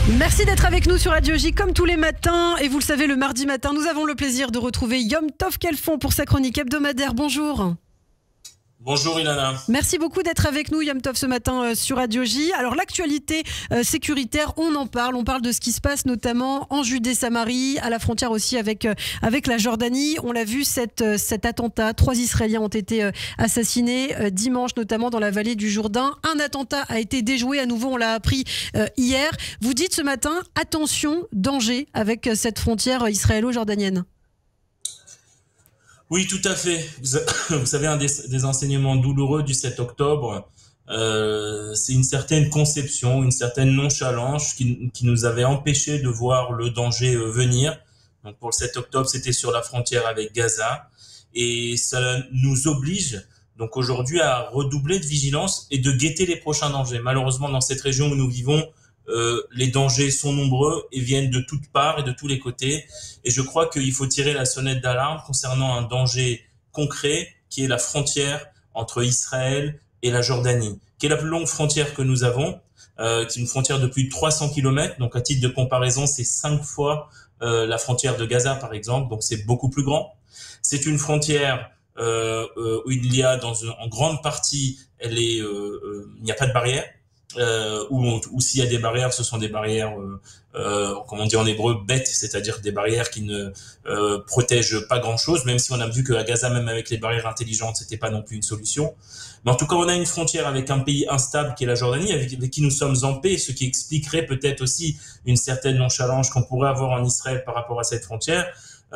Merci d'être avec nous sur Radio J comme tous les matins. Et vous le savez, le mardi matin, nous avons le plaisir de retrouver Yom Tov Khalfon pour sa chronique hebdomadaire. Bonjour. Bonjour Ilana. Merci beaucoup d'être avec nous Yom Tov ce matin sur Radio J. Alors l'actualité sécuritaire, on en parle. On parle de ce qui se passe notamment en Judée-Samarie, à la frontière aussi avec la Jordanie. On l'a vu, cet attentat. 3 Israéliens ont été assassinés dimanche, notamment dans la vallée du Jourdain. Un attentat a été déjoué à nouveau, on l'a appris hier. Vous dites ce matin, attention, danger avec cette frontière israélo-jordanienne. Oui, tout à fait. Vous savez, un des enseignements douloureux du 7 octobre, c'est une certaine conception, une certaine nonchalance qui nous avait empêché de voir le danger venir. Donc pour le 7 octobre, c'était sur la frontière avec Gaza. Et ça nous oblige donc aujourd'hui à redoubler de vigilance et de guetter les prochains dangers. Malheureusement, dans cette région où nous vivons, les dangers sont nombreux et viennent de toutes parts et de tous les côtés. Et je crois qu'il faut tirer la sonnette d'alarme concernant un danger concret qui est la frontière entre Israël et la Jordanie, qui est la plus longue frontière que nous avons, qui est une frontière de plus de 300 kilomètres. Donc à titre de comparaison, c'est 5 fois la frontière de Gaza par exemple, donc c'est beaucoup plus grand. C'est une frontière où il y a en grande partie, il n'y a pas de barrière. Ou s'il y a des barrières, ce sont des barrières, comme on dit en hébreu, bêtes, c'est-à-dire des barrières qui ne protègent pas grand-chose, même si on a vu qu'à Gaza, même avec les barrières intelligentes, c'était pas non plus une solution. Mais en tout cas, on a une frontière avec un pays instable qui est la Jordanie, avec qui nous sommes en paix, ce qui expliquerait peut-être aussi une certaine nonchalance qu'on pourrait avoir en Israël par rapport à cette frontière.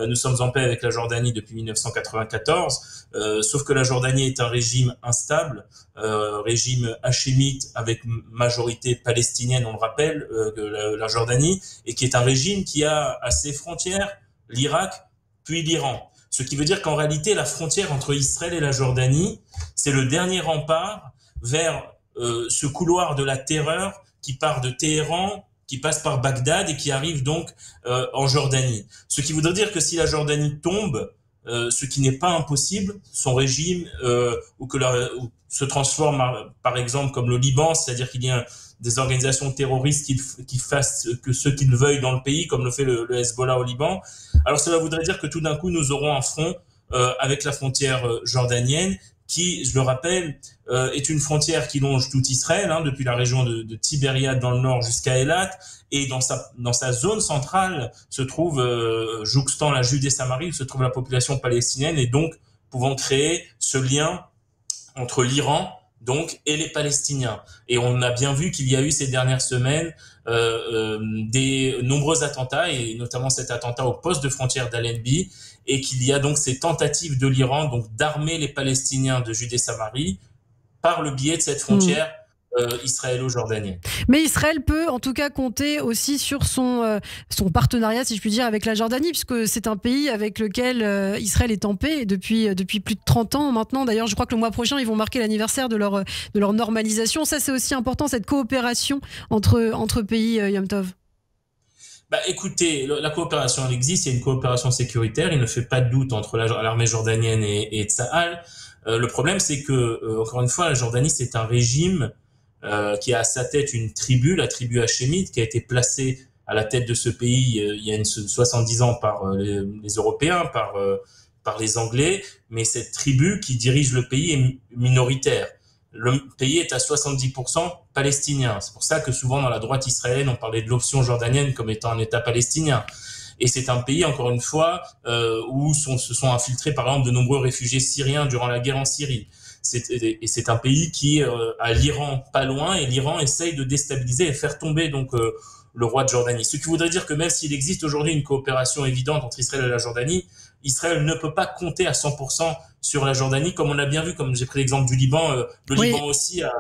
Nous sommes en paix avec la Jordanie depuis 1994, sauf que la Jordanie est un régime instable, régime hachémite avec majorité palestinienne, on le rappelle, la Jordanie, et qui est un régime qui a à ses frontières l'Irak puis l'Iran. Ce qui veut dire qu'en réalité, la frontière entre Israël et la Jordanie, c'est le dernier rempart vers ce couloir de la terreur qui part de Téhéran, qui passe par Bagdad et qui arrive donc en Jordanie. Ce qui voudrait dire que si la Jordanie tombe, ce qui n'est pas impossible, son régime ou se transforme par exemple comme le Liban, c'est-à-dire qu'il y a des organisations terroristes qui fassent que ceux qui le veuillent dans le pays, comme le fait le Hezbollah au Liban. Alors cela voudrait dire que tout d'un coup nous aurons un front avec la frontière jordanienne, qui, je le rappelle, est une frontière qui longe tout Israël, depuis la région de Tibériade dans le nord jusqu'à Eilat, et dans sa zone centrale se trouve, jouxtant la Judée-Samarie, se trouve la population palestinienne, et donc pouvant créer ce lien entre l'Iran donc et les Palestiniens. Et on a bien vu qu'il y a eu ces dernières semaines des nombreux attentats, et notamment cet attentat au poste de frontière d'Allenby, et qu'il y a donc ces tentatives de l'Iran donc d'armer les Palestiniens de Judée-Samarie par le biais de cette frontière israélo-jordanienne. Mais Israël peut en tout cas compter aussi sur son partenariat, si je puis dire, avec la Jordanie, puisque c'est un pays avec lequel Israël est en paix depuis plus de 30 ans maintenant. D'ailleurs, je crois que le mois prochain, ils vont marquer l'anniversaire de leur normalisation. Ça, c'est aussi important, cette coopération entre pays, Yom Tov. Écoutez, la coopération, elle existe, il y a une coopération sécuritaire, il ne fait pas de doute entre l'armée jordanienne et Tsahal. Le problème, c'est que, encore une fois, la Jordanie, c'est un régime qui a à sa tête une tribu, la tribu hachémite, qui a été placée à la tête de ce pays il y a 70 ans par les Européens, par les Anglais, mais cette tribu qui dirige le pays est minoritaire. Le pays est à 70% palestinien. C'est pour ça que souvent dans la droite israélienne, on parlait de l'option jordanienne comme étant un État palestinien. Et c'est un pays, encore une fois, où se sont infiltrés par exemple de nombreux réfugiés syriens durant la guerre en Syrie. C'est un pays qui a l'Iran pas loin, et l'Iran essaye de déstabiliser et faire tomber donc le roi de Jordanie. Ce qui voudrait dire que même s'il existe aujourd'hui une coopération évidente entre Israël et la Jordanie, Israël ne peut pas compter à 100% sur la Jordanie, comme on a bien vu, comme j'ai pris l'exemple du Liban. Liban aussi a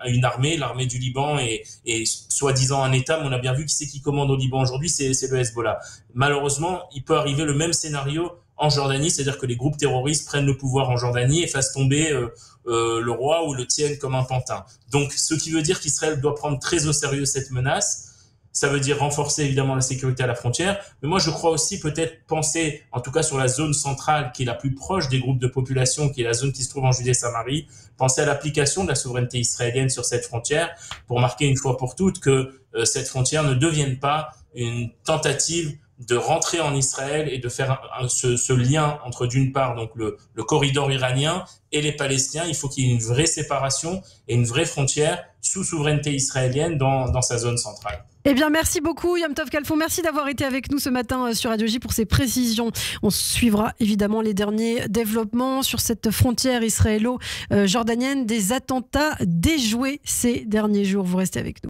une armée, l'armée du Liban est soi-disant un État, mais on a bien vu qui commande au Liban aujourd'hui, c'est le Hezbollah. Malheureusement, il peut arriver le même scénario en Jordanie, c'est-à-dire que les groupes terroristes prennent le pouvoir en Jordanie et fassent tomber le roi ou le tiennent comme un pantin. Donc, ce qui veut dire qu'Israël doit prendre très au sérieux cette menace. Ça veut dire renforcer évidemment la sécurité à la frontière, mais moi je crois aussi peut-être penser, en tout cas sur la zone centrale qui est la plus proche des groupes de population, qui est la zone qui se trouve en Judée-Samarie, penser à l'application de la souveraineté israélienne sur cette frontière pour marquer une fois pour toutes que cette frontière ne devienne pas une tentative de rentrer en Israël et de faire ce lien entre d'une part donc le corridor iranien et les Palestiniens. Il faut qu'il y ait une vraie séparation et une vraie frontière sous souveraineté israélienne dans sa zone centrale. Eh bien, merci beaucoup, Yom Tov Khalfon. Merci d'avoir été avec nous ce matin sur Radio J pour ces précisions. On suivra évidemment les derniers développements sur cette frontière israélo-jordanienne, des attentats déjoués ces derniers jours. Vous restez avec nous.